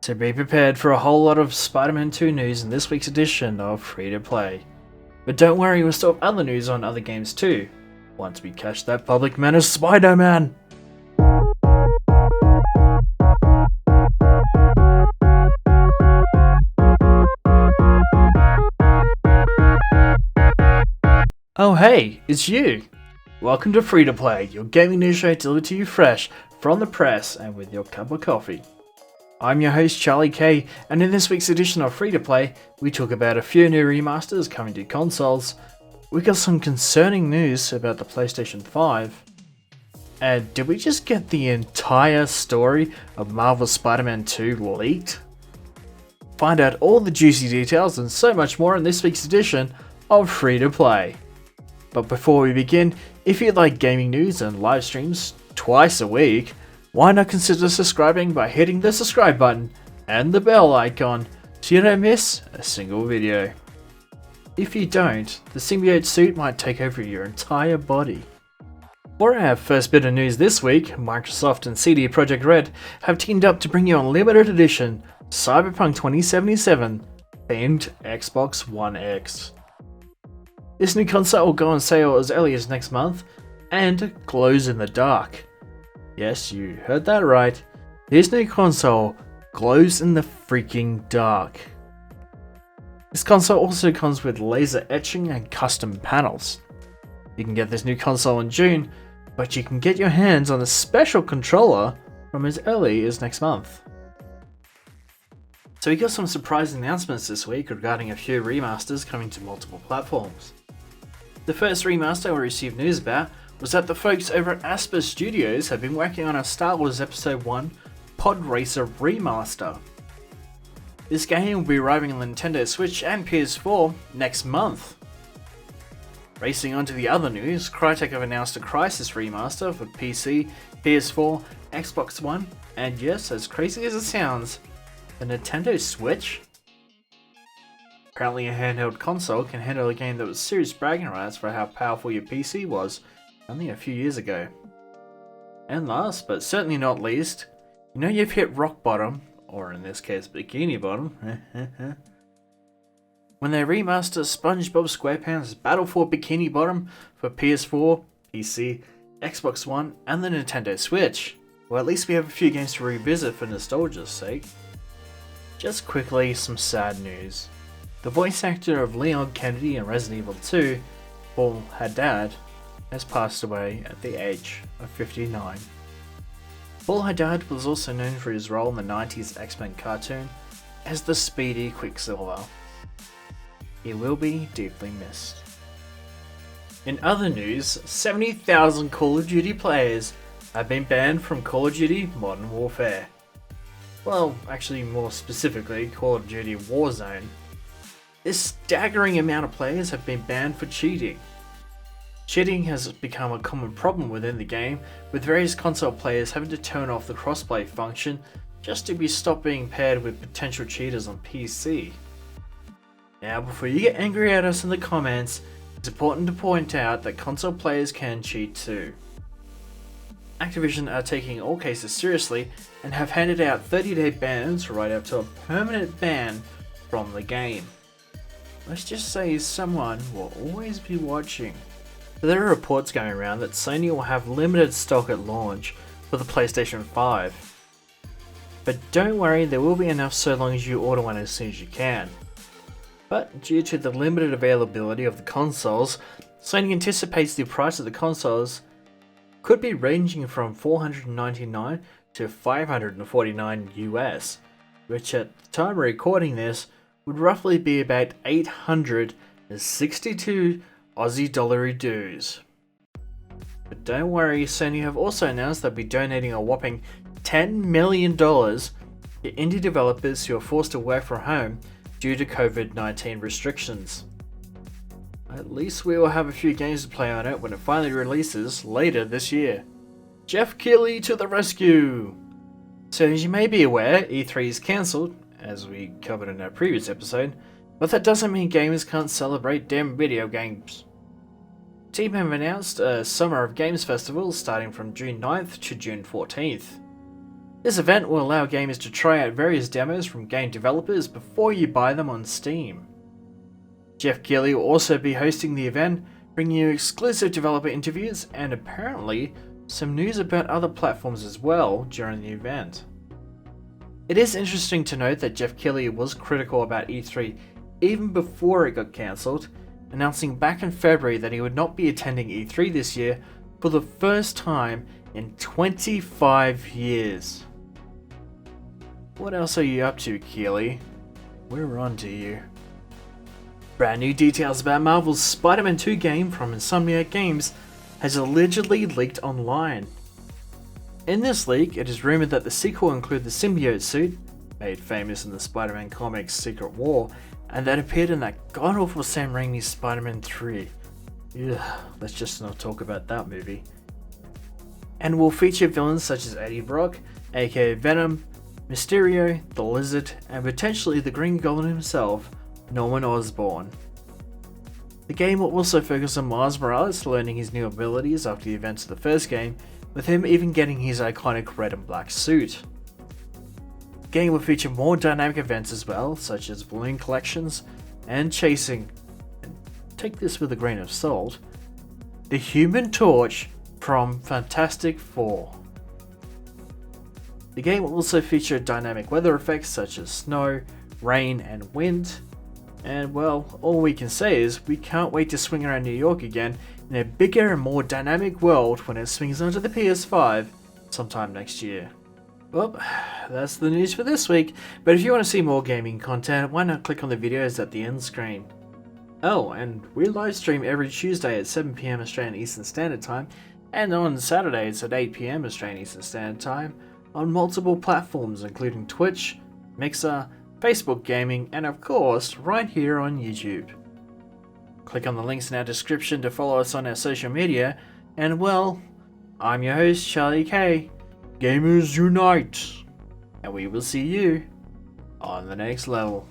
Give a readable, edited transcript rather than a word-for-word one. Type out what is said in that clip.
So be prepared for a whole lot of Spider-Man 2 news in this week's edition of Free to Play. But don't worry, we'll still have other news on other games too, once we catch that public menace Spider-Man! Oh hey, it's you! Welcome to Free to Play, your gaming news show delivered to you fresh from the press and with your cup of coffee. I'm your host Charlie K, and in this week's edition of Free to Play, we talk about a few new remasters coming to consoles. We got some concerning news about the PlayStation 5. And did we just get the entire story of Marvel's Spider-Man 2 leaked? Find out all the juicy details and so much more in this week's edition of Free to Play. But before we begin, if you like gaming news and live streams twice a week, why not consider subscribing by hitting the subscribe button and the bell icon so you don't miss a single video. If you don't, the symbiote suit might take over your entire body. For our first bit of news this week, Microsoft and CD Projekt Red have teamed up to bring you a limited edition Cyberpunk 2077 themed Xbox One X. This new console will go on sale as early as next month and glows in the dark. Yes, you heard that right. This new console glows in the freaking dark. This console also comes with laser etching and custom panels. You can get this new console in June, but you can get your hands on a special controller from as early as next month. So we got some surprising announcements this week regarding a few remasters coming to multiple platforms. The first remaster we received news about was that the folks over at Asper Studios have been working on a Star Wars Episode 1 Pod Racer remaster. This game will be arriving on the Nintendo Switch and PS4 next month. Racing on to the other news, Crytek have announced a Crysis remaster for PC, PS4, Xbox One, and yes, as crazy as it sounds, the Nintendo Switch? Apparently a handheld console can handle a game that was serious bragging rights for how powerful your PC was only a few years ago. And last, but certainly not least, you know you've hit rock bottom, or in this case bikini bottom, when they remaster SpongeBob SquarePants Battle for Bikini Bottom for PS4, PC, Xbox One, and the Nintendo Switch. Well, at least we have a few games to revisit for nostalgia's sake. Just quickly, some sad news. The voice actor of Leon Kennedy in Resident Evil 2, Paul Haddad, has passed away at the age of 59. Paul Haddad was also known for his role in the 90s X-Men cartoon as the Speedy Quicksilver. He will be deeply missed. In other news, 70,000 Call of Duty players have been banned from Call of Duty Modern Warfare. Well, actually more specifically, Call of Duty Warzone. This staggering amount of players have been banned for cheating. Cheating has become a common problem within the game, with various console players having to turn off the crossplay function just to be stopped being paired with potential cheaters on PC. Now, before you get angry at us in the comments, it's important to point out that console players can cheat too. Activision are taking all cases seriously and have handed out 30-day bans right up to a permanent ban from the game. Let's just say someone will always be watching. There are reports going around that Sony will have limited stock at launch for the PlayStation 5. But don't worry, there will be enough so long as you order one as soon as you can. But due to the limited availability of the consoles, Sony anticipates the price of the consoles could be ranging from $499 to $549 US, which at the time of recording this would roughly be about 862 Aussie dollar dues. But don't worry, Sony have also announced they'll be donating a whopping $10 million to indie developers who are forced to work from home due to COVID-19 restrictions. At least we will have a few games to play on it when it finally releases later this year. Jeff Keighley to the rescue! So as you may be aware, E3 is cancelled, as we covered in our previous episode, but that doesn't mean gamers can't celebrate damn video games. Team have announced a Summer of Games festival starting from June 9th to June 14th. This event will allow gamers to try out various demos from game developers before you buy them on Steam. Jeff Keighley will also be hosting the event, bringing you exclusive developer interviews and apparently some news about other platforms as well during the event. It is interesting to note that Jeff Keighley was critical about E3 even before it got cancelled, announcing back in February that he would not be attending E3 this year for the first time in 25 years. What else are you up to, Keighley? We're on to you. Brand new details about Marvel's Spider-Man 2 game from Insomniac Games has allegedly leaked online. In this leak, it is rumored that the sequel will include the symbiote suit, made famous in the Spider-Man comics Secret War, and that appeared in that god-awful Sam Raimi's Spider-Man 3. Ugh, let's just not talk about that movie. And will feature villains such as Eddie Brock, aka Venom, Mysterio, the Lizard, and potentially the Green Goblin himself, Norman Osborn. The game will also focus on Miles Morales learning his new abilities after the events of the first game, with him even getting his iconic red and black suit. The game will feature more dynamic events as well, such as balloon collections and chasing, and take this with a grain of salt, the Human Torch from Fantastic Four. The game will also feature dynamic weather effects such as snow, rain, and wind. And well, all we can say is we can't wait to swing around New York again in a bigger and more dynamic world when it swings onto the PS5 sometime next year. Well, that's the news for this week, but if you want to see more gaming content, why not click on the videos at the end screen. Oh, and we live stream every Tuesday at 7 PM Australian Eastern Standard Time, and on Saturdays at 8 PM Australian Eastern Standard Time on multiple platforms including Twitch, Mixer, Facebook Gaming, and of course, right here on YouTube. Click on the links in our description to follow us on our social media, and well, I'm your host, Charlie K. Gamers Unite! And we will see you on the next level.